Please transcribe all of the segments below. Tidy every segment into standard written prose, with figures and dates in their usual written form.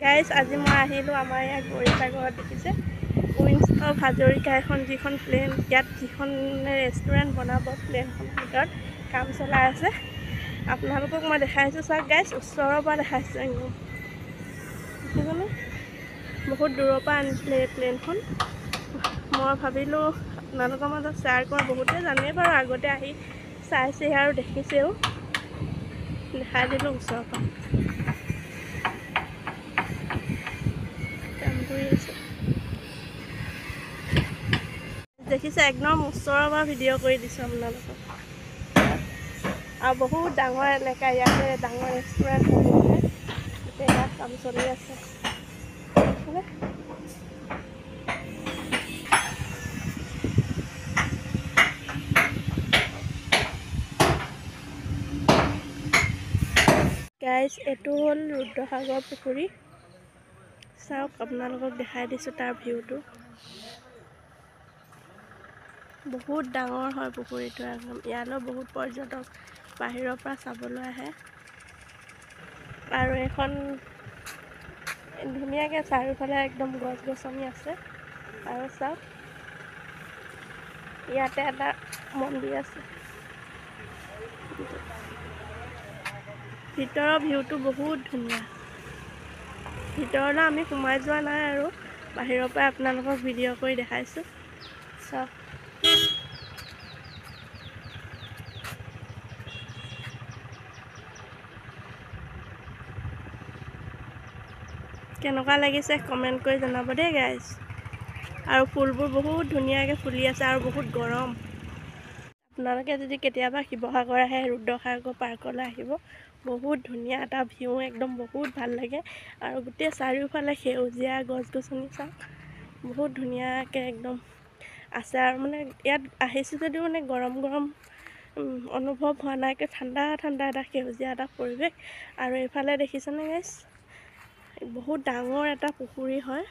Guys আজি মই আহিলোঁ আমাৰ ইয়াত গৰিসাগৰত দেখিছে কুইন্স অফ হাজৰিকা এখন যিখন প্লেন ইয়াত যিখন ৰেষ্টুৰেণ্ট বনাব প্লেনখনৰ ভিতৰত কাম চলাই আছে আপোনালোকক মই দেখাইছোঁ চাওক গাইজ ওচৰৰ পৰা দেখাইছোঁ একদম দেখিছেনে বহুত দূৰৰ পৰা আনিছিলে এই প্লেনখন মই ভাবিলোঁ আপোনালোকৰ মাজত শ্বেয়াৰ কৰা বহুতে জানেই বাৰু আগতে আহি চাইছেহি আৰু দেখিছেও দেখাই দিলোঁ ওচৰৰ পৰা দেখিছে একদম ওচৰৰ পৰা ভিডিঅ' কৰি দিছোঁ আপোনালোকক আৰু বহুত ডাঙৰ এলেকা ইয়াতে ডাঙৰ ৰেষ্টুৰেণ্ট হ'ব এতিয়া ইয়াত কাম চলি আছে গাইজ এইটো হ'ল ৰুদ্ৰসাগৰ পুখুৰী চাওক আপোনালোকক দেখাই দিছোঁ তাৰ ভিউটো বহুত ডাঙৰ হয় পুখুৰীটো একদম ইয়ালৈ বহুত পৰ্যটক বাহিৰৰ পৰা চাবলৈ আহে আৰু এখন ধুনীয়াকৈ চাৰিওফালে একদম গছ গছনি আছে আৰু চাওক ইয়াতে এটা মন্দিৰ আছে ভিতৰৰ ভিউটো বহুত ধুনীয়া ভিতৰলৈ আমি সোমাই যোৱা নাই আৰু বাহিৰৰ পৰা আপোনালোকক ভিডিঅ' কৰি দেখাইছোঁ চাওক কেনেকুৱা লাগিছে কমেণ্ট কৰি জনাব দেই গাইজ আৰু ফুলবোৰ বহুত ধুনীয়াকৈ ফুলি আছে আৰু বহুত গৰম আপোনালোকে যদি কেতিয়াবা শিৱসাগৰ আহে ৰুদ্ৰসাগৰ পাৰ্কলৈ আহিব বহুত ধুনীয়া এটা ভিউ একদম বহুত ভাল লাগে আৰু গোটেই চাৰিওফালে সেউজীয়া গছ গছনি চাওক বহুত ধুনীয়াকৈ একদম আছে আৰু মানে ইয়াত আহিছোঁ যদিও মানে গৰম গৰম অনুভৱ হোৱা নাই ঠাণ্ডা ঠাণ্ডা এটা সেউজীয়া এটা পৰিৱেশ আৰু এইফালে দেখিছেনে গাইজ বহুত ডাঙৰ এটা পুখুৰী হয়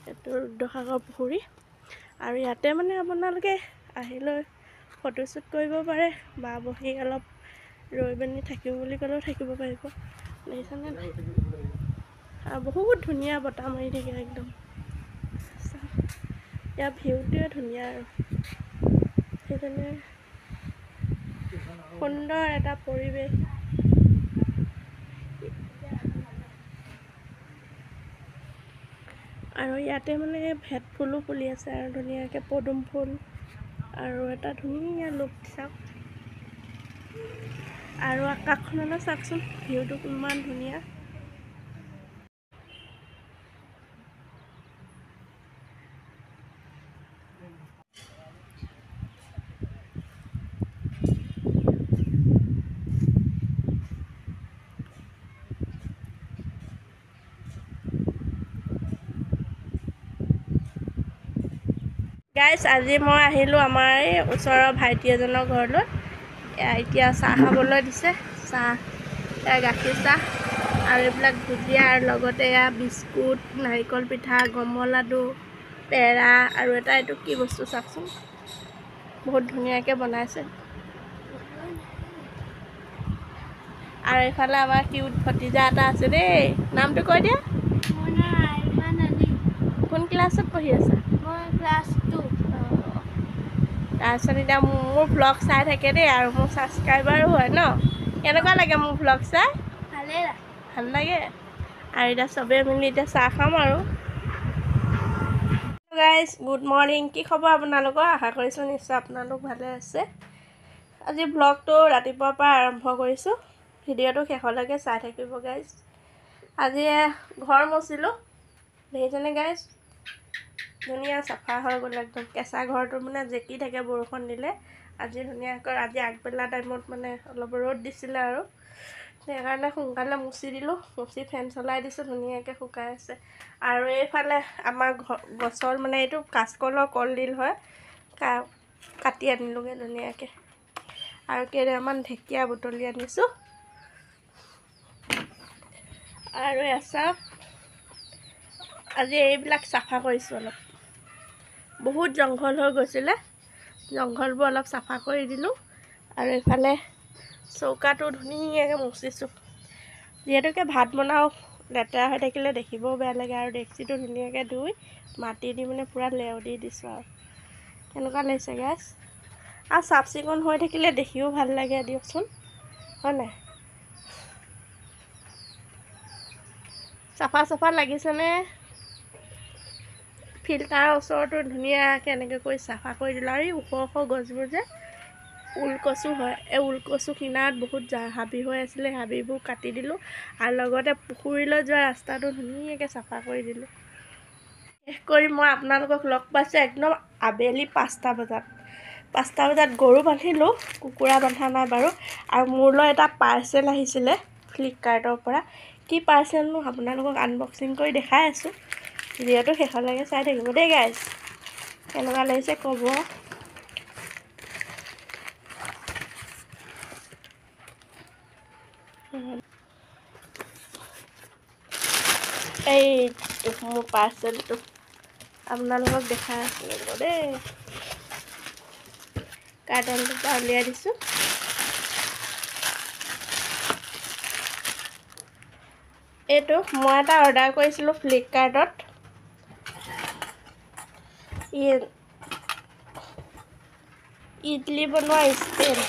এইটো ৰুদ্ৰসাগৰ পুখুৰী আৰু ইয়াতে মানে আপোনালোকে আহিলৈ ফটোশ্বুট কৰিব পাৰে বা বহি অলপ ৰৈ পিনি থাকিম বুলি ক'লেও থাকিব পাৰিব দেখিছেনে আৰু বহুত ধুনীয়া বতাহ মাৰি থাকে একদম ইয়াৰ ভিউটোৱে ধুনীয়া আৰু সেইকাৰণে সুন্দৰ এটা পৰিৱেশ আৰু ইয়াতে মানে ভেট ফুলো ফুলি আছে আৰু ধুনীয়াকৈ পদুম ফুল আৰু এটা ধুনীয়া লুক চাওক আৰু আকাশখনলৈ চাওকচোন ভিউটো কিমান ধুনীয়া গাইজ আজি মই আহিলোঁ আমাৰ এই ওচৰৰ ভাইটি এজনৰ ঘৰলৈ এতিয়া চাহ খাবলৈ দিছে চাহ গাখীৰ চাহ আৰু এইবিলাক ভুজিয়া আৰু লগতে এয়া বিস্কুট নাৰিকল পিঠা গমৰ লাডু পেৰা আৰু এটা এইটো কি বস্তু চাওকচোন বহুত ধুনীয়াকৈ বনাইছে আৰু এইফালে আমাৰ কিউট ভতিজা এটা আছে দেই নামটো কৈ দিয়া কোন ক্লাছত পঢ়ি আছা ক্লাছ 2 তাৰপিছত এতিয়া মোৰ ভ্লগ চাই থাকে দেই আৰু মোৰ ছাবস্ক্ৰাইবাৰো হয় ন কেনেকুৱা লাগে মোৰ ভ্লগ চাই ভাল লাগে আৰু এতিয়া চবেই মিলি এতিয়া চাহ খাম আৰু গাইজ গুড মৰ্ণিং কি খবৰ আপোনালোকৰ আশা কৰিছোঁ নিশ্চয় আপোনালোক ভালে আছে আজি ভ্লগটো ৰাতিপুৱাৰ পৰা আৰম্ভ কৰিছোঁ ভিডিঅ'টো শেষলৈকে চাই থাকিব গাইজ আজি ঘৰ মচিলোঁ দেখিছেনে গাইজ ধুনীয়া চাফা হৈ গ'ল একদম কেঁচা ঘৰটো মানে জেকি থাকে বৰষুণ দিলে আজি ধুনীয়াকৈ আজি আগবেলা টাইমত মানে অলপ ৰ'দ দিছিলে আৰু সেইকাৰণে সোনকালে মুচি দিলোঁ মুচি ফেন চলাই দিছোঁ ধুনীয়াকৈ শুকাই আছে আৰু এইফালে আমাৰ গছৰ মানে এইটো কাচকলৰ কলডিল হয় কাটি আনিলোঁগৈ ধুনীয়াকৈ আৰু কেইটামান ঢেকীয়া বুটলি আনিছোঁ আৰু চাওক আজি এইবিলাক চাফা কৰিছোঁ অলপ বহুত জংঘল হৈ গৈছিলে জংঘলবোৰ অলপ চাফা কৰি দিলোঁ আৰু এইফালে চৌকাটো ধুনীয়াকৈ মুচিছোঁ যিহেতুকে ভাত বনাওঁ লেতেৰা হৈ থাকিলে দেখিবও বেয়া লাগে আৰু ডেক্সিটো ধুনীয়াকৈ ধুই মাটি দি মানে পূৰা লেও দি দিছোঁ আৰু কেনেকুৱা লাগিছে গাইছ আৰু চাফ চিকুণ হৈ থাকিলে দেখিও ভাল লাগে দিয়কচোন হয় নাই চাফা লাগিছেনে ফিল্টাৰৰ ওচৰতো ধুনীয়াকৈ এনেকৈ কৰি চাফা কৰি দিলোঁ আৰু এই ওখ গছবোৰ যে ওলকচু হয় এই ওলকচু কিনাৰত বহুত হাবি হৈ আছিলে হাবিবোৰ কাটি দিলোঁ আৰু লগতে পুখুৰীলৈ যোৱা ৰাস্তাটো ধুনীয়াকৈ চাফা কৰি দিলোঁ শেষ কৰি মই আপোনালোকক লগ পাইছোঁ একদম আবেলি 5টা বজাত গৰু বান্ধিলোঁ কুকুৰা বন্ধা নাই বাৰু আৰু মোৰলৈ এটা পাৰ্চেল আহিছিলে ফ্লিপকাৰ্টৰ পৰা কি পাৰ্চেলনো আপোনালোকক আনবক্সিং কৰি দেখাই আছোঁ ভিডিঅ'টো শেষলৈকে চাই থাকিব দেই গাইজ কেনেকুৱা লাগিছে ক'ব এইটো মোৰ পাৰ্চেলটো আপোনালোকক দেখাই আছোঁ দেই কাৰ্টনটোৰ পৰা উলিয়াই দিছোঁ এইটো মই এটা অৰ্ডাৰ কৰিছিলোঁ ফ্লিপকাৰ্টত ইডলি বনোৱা ষ্টেণ্ড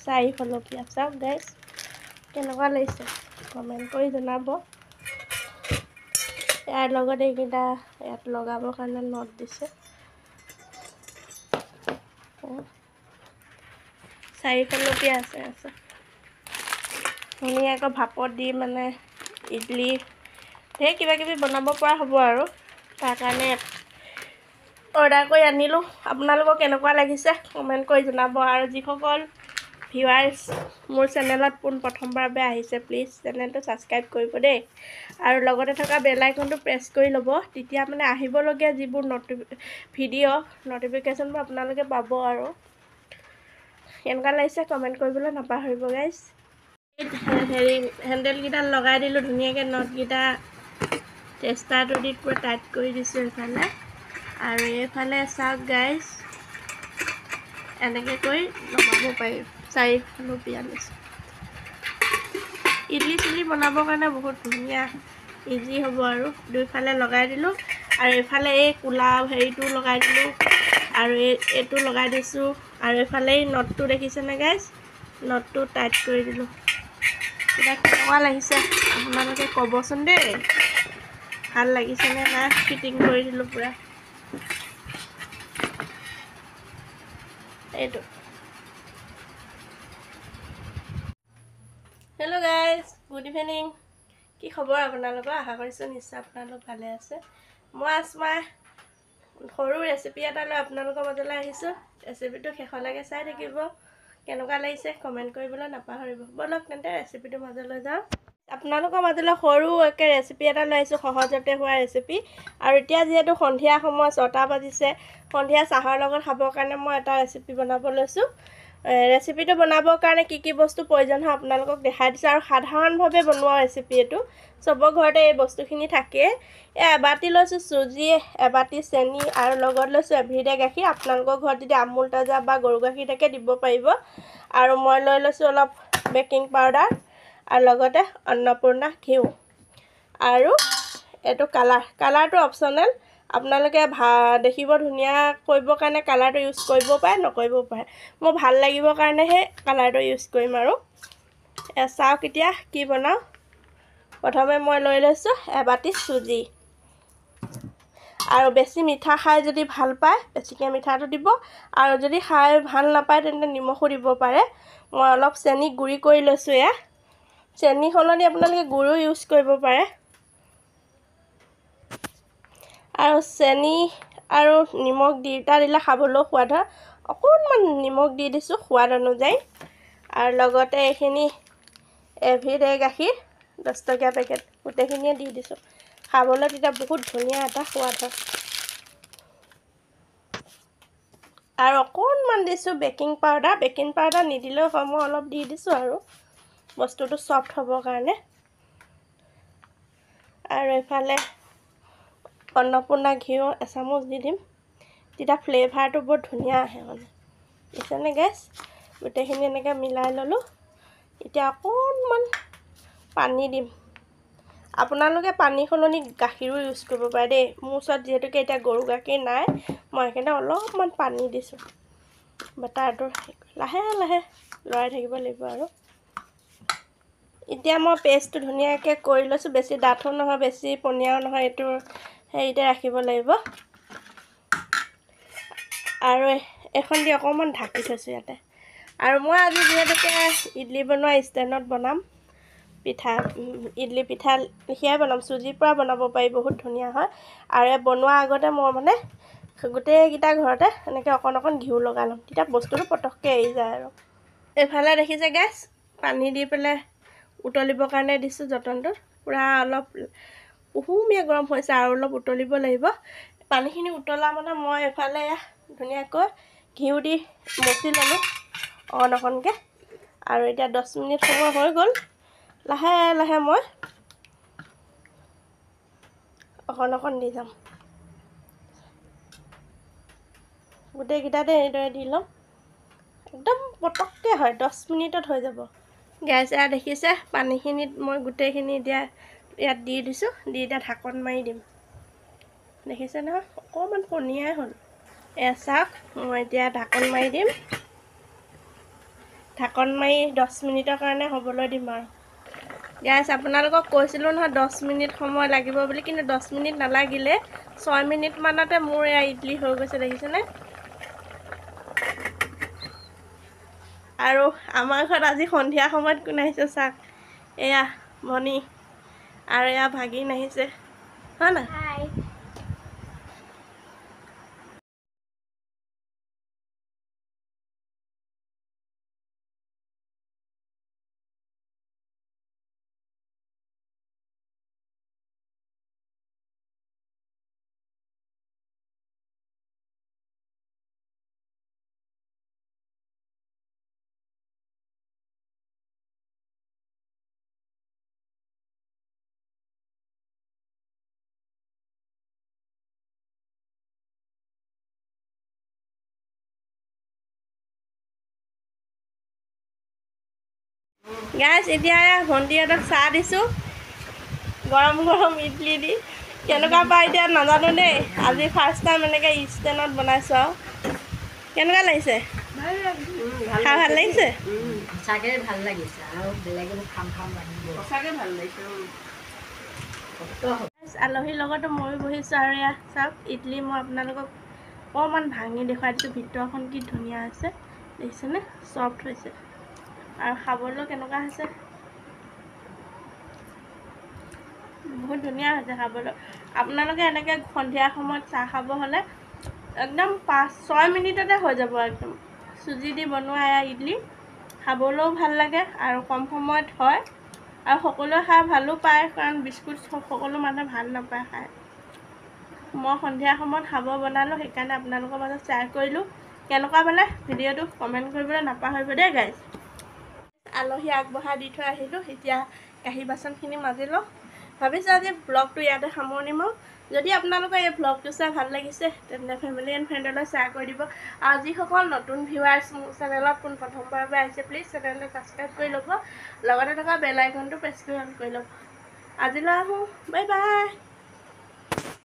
4 চাওক গাইজ কেনেকুৱা লাগিছে কমেণ্ট কৰি জনাব ইয়াৰ লগত এইকেইটা ইয়াত লগাবৰ কাৰণে নট দিছে 4 আছে ধুনীয়াকৈ ভাপত দি মানে ইডলি ঢেৰ কিবাকিবি বনাব পৰা হ'ব আৰু তাৰ কাৰণে অৰ্ডাৰ কৰি আনিলোঁ আপোনালোকক কেনেকুৱা লাগিছে কমেণ্ট কৰি জনাব আৰু যিসকল ভিউৱাৰ্ছ মোৰ চেনেলত প্ৰথমবাৰ আহিছে প্লিজ চেনেলটো ছাবস্ক্ৰাইব কৰিব দেই আৰু লগতে থকা বেল আইকনটো প্ৰেছ কৰি ল'ব তেতিয়া মানে আহিবলগীয়া যিবোৰ ভিডিঅ' নটিফিকেশ্যনবোৰ আপোনালোকে পাব আৰু কেনেকুৱা লাগিছে কমেণ্ট কৰিবলৈ নাপাহৰিব গাইজ হেৰি হেণ্ডেলকেইডাল লগাই দিলোঁ ধুনীয়াকৈ নটকেইটা টেষ্টাৰটো দি পূৰা টাইট কৰি দিছোঁ এইফালে আৰু এইফালে চাওক গাইজ এনেকৈ কৰি লগাব পাৰি 4 লৈছোঁ ইডলি চিলি বনাবৰ কাৰণে বহুত ধুনীয়া ইজি হ'ব আৰু দুইফালে লগাই দিলোঁ আৰু এইফালে এই কোলা হেৰিটো লগাই দিলোঁ আৰু এইটো লগাই দিছোঁ আৰু এইফালে এই নটটো দেখিছেনে গাইজ নটটো টাইট কৰি দিলোঁ এতিয়া কেনেকুৱা লাগিছে আপোনালোকে ক'বচোন দেই ভাল লাগিছেনে নাই ফিটিং কৰি দিলোঁ পূৰা এইটো হেল্ল' গাইজ গুড ইভিনিং কি খবৰ আপোনালোকৰ আশা কৰিছোঁ নিশ্চয় আপোনালোক ভালে আছে মই আজমাই সৰু ৰেচিপি এটা লৈ আপোনালোকৰ মাজলৈ আহিছোঁ ৰেচিপিটো শেষলৈকে চাই থাকিব কেনেকুৱা লাগিছে কমেণ্ট কৰিবলৈ নাপাহৰিব ব'লক তেন্তে ৰেচিপিটোৰ মাজলৈ যাওঁ আপোনালোকৰ মাজলৈ সৰু একে ৰেচিপি এটা লৈ আহিছোঁ সহজতে হোৱা ৰেচিপি আৰু এতিয়া যিহেতু সন্ধিয়া সময় 6টা বাজিছে সন্ধিয়া চাহৰ লগত খাবৰ কাৰণে মই এটা ৰেচিপি বনাব লৈছোঁ ৰেচিপিটো বনাবৰ কাৰণে কি বস্তু প্ৰয়োজন হয় আপোনালোকক দেখাই দিছোঁ আৰু সাধাৰণভাৱে বনোৱা ৰেচিপি এইটো চবৰ ঘৰতে এই বস্তুখিনি থাকে এবাটি লৈছোঁ চুজি এবাটি চেনি আৰু লগত লৈছোঁ এভৰিডে গাখীৰ আপোনালোকৰ ঘৰত যদি আমুল তাজা বা গৰু গাখীৰ থাকে দিব পাৰিব আৰু মই লৈ লৈছোঁ অলপ বেকিং পাউডাৰ আৰু লগতে অন্নপূৰ্ণা ঘিউ আৰু এইটো কালাৰটো অপশ্যনেল আপোনালোকে দেখিব ধুনীয়া কৰিবৰ কাৰণে কালাৰটো ইউজ কৰিব পাৰে নকৰিব পাৰে মই ভাল লাগিবৰ কাৰণেহে কালাৰটো ইউজ কৰিম আৰু চাওক এতিয়া কি বনাওঁ প্ৰথমে মই লৈ লৈছোঁ এবাটি চুজি আৰু বেছি মিঠা খাই যদি ভাল পায় বেছিকৈ মিঠাটো দিব আৰু যদি খাই ভাল নাপায় তেন্তে নিমখো দিব পাৰে মই অলপ চেনি গুড়ি কৰি লৈছোঁ চেনি সলনি আপোনালোকে গুড়ো ইউজ কৰিব পাৰে আৰু চেনি আৰু নিমখ দুটা দিলে খাবলৈ সোৱাদ হয় অকণমান নিমখ দি দিছোঁ সোৱাদ অনুযায়ী আৰু লগতে এইখিনি এভৰিডে গাখীৰ 10 টকীয়া পেকেট গোটেইখিনিয়ে দি দিছোঁ খাবলৈ তেতিয়া বহুত ধুনীয়া এটা সোৱাদ হয় আৰু অকণমান দিছোঁ বেকিং পাউডাৰ নিদিলেও হয় মই অলপ দি দিছোঁ আৰু বস্তুটো সফ্ট হ'বৰ কাৰণে আৰু এইফালে অন্নপূৰ্ণা ঘিউ এচামুচ দি দিম তেতিয়া ফ্লেভাৰটো বৰ ধুনীয়া আহে মানে বুজিছেনে গেছ গোটেইখিনি এনেকৈ মিলাই ল'লোঁ এতিয়া অকণমান পানী দিম আপোনালোকে পানী সলনি গাখীৰো ইউজ কৰিব পাৰে দেই। মোৰ ওচৰত যিহেতুকে এতিয়া গৰু গাখীৰ নাই, মই সেইকাৰণে অলপমান পানী দিছোঁ। বাটাৰটো লাহে লাহে লৰাই থাকিব লাগিব আৰু। এতিয়া মই পেষ্টটো ধুনীয়াকৈ কৰি লৈছোঁ। বেছি ডাঠো নহয়, বেছি পনীয়াও নহয়, এইটো হেৰিতে ৰাখিব লাগিব। আৰু এখন দি অকণমান ঢাকি থৈছোঁ ইয়াতে। আৰু মই আজি যিহেতুকে ইডলি বনোৱা ষ্টেণ্ডত বনাম, ইডলি পিঠা সেয়াই বনাম। চুজিৰ পৰা বনাব পাৰি, বহুত ধুনীয়া হয়। আৰু বনোৱাৰ আগতে মই মানে গোটেইকেইটা ঘৰতে এনেকৈ অকণ অকণ ঘিউ লগাই ল'ম, তেতিয়া বস্তুটো পটককৈ এৰি যায় আৰু। এইফালে দেখিছে গেছ পানী দি পেলাই উতলিবৰ কাৰণে দিছোঁ যতনটোত। পূৰা অলপ কুহুমীয়া গৰম হৈছে আৰু অলপ উতলিব লাগিব। পানীখিনি উতলা মানে মই এইফালে ধুনীয়াকৈ ঘিউ দি মচি ল'লোঁ অকণ অকণকৈ। আৰু এতিয়া 10 মিনিট সময় হৈ গ'ল। লাহে লাহে মই অকণ অকণ দি যাম। গোটেইকেইটাতে এইদৰে দি ল'ম। একদম পটককৈ হয়, 10 মিনিটত হৈ যাব। গেছ এয়া দেখিছে পানীখিনিত মই গোটেইখিনি এতিয়া ইয়াত দি দিছোঁ। দি এতিয়া ঢাকন মাৰি দিম। দেখিছে নহয় অকণমান পনীয়াই হ'ল। এয়া চাওক, মই এতিয়া ঢাকন মাৰি দিম। ঢাকন মাৰি 10 মিনিটৰ কাৰণে হ'বলৈ দিম আৰু। গেছ আপোনালোকক কৈছিলোঁ নহয় 10 মিনিট সময় লাগিব বুলি, কিন্তু 10 মিনিট নালাগিলে। 6 মিনিটমানতে মোৰ এয়া ইডলি হৈ গৈছে, দেখিছেনে? আৰু আমাৰ ঘৰত আজি সন্ধিয়া সময়ত কোন আহিছে চাওক। এয়া ভনী আৰু এয়া ভাগিন আহিছে, হয় না? গাইজ এতিয়া ভণ্টিহঁতক চাহ দিছোঁ, গৰম গৰম ইডলি দি। কেনেকুৱা পাই এতিয়া নাজানো দেই। আজি ফাৰ্ষ্ট টাইম এনেকৈ ষ্টেণ্ডত বনাইছোঁ আৰু। কেনেকুৱা লাগিছে? খাই ভাল লাগিছে? সঁচাকৈ ভাল লাগিছে আৰু বেলেগে খাম খাম লাগিব। সঁচাকৈ ভাল লাগিছে। আলহীৰ লগতো ময়ো বহিছোঁ। আৰু এয়া চাওক ইডলি মই আপোনালোকক অকণমান ভাঙি দেখুৱাই দিছোঁ। ভিতৰখন কি ধুনীয়া হৈছে দেখিছেনে? চফ্ট হৈছে আৰু খাবলৈও কেনেকুৱা হৈছে, বহুত ধুনীয়া হৈছে খাবলৈ। আপোনালোকে এনেকৈ সন্ধিয়া সময়ত চাহ খাব হ'লে একদম 5-6 মিনিটতে হৈ যাব একদম। চুজি দি বনোৱা এয়া ইডলি খাবলৈও ভাল লাগে আৰু কম সময়ত হয়। আৰু সকলোৱে খাই ভালো পায়, কাৰণ বিস্কুট সকলো মানুহে ভাল নাপায় খায়। মই সন্ধিয়া সময়ত খাব বনালোঁ, সেইকাৰণে আপোনালোকৰ মাজত শ্বেয়াৰ কৰিলোঁ। কেনেকুৱা পালে ভিডিঅ'টো কমেণ্ট কৰিবলৈ নাপাহৰিব দেই গাইজ। আলহী আগবঢ়াই দি থৈ আহিলোঁ, এতিয়া কাঁহী বাচনখিনি মাজি লওঁ। ভাবিছোঁ আজি ব্লগটো ইয়াতে সামৰণি মাৰোঁ। যদি আপোনালোকৰ এই ব্লগটো চাই ভাল লাগিছে তেন্তে ফেমিলি এণ্ড ফ্ৰেণ্ডলৈ শ্বেয়াৰ কৰি দিব। আৰু যিসকল নতুন ভিউৱাৰ্ছ মোৰ চেনেলত প্ৰথমবাৰৰ পৰা আহিছে, প্লিজ চেনেলটো ছাবস্ক্ৰাইব কৰি ল'ব। লগতে থকা বেল আইকনটো প্ৰেছ কৰি অন কৰি ল'ব। আজিলৈ আহোঁ, বাই বাই।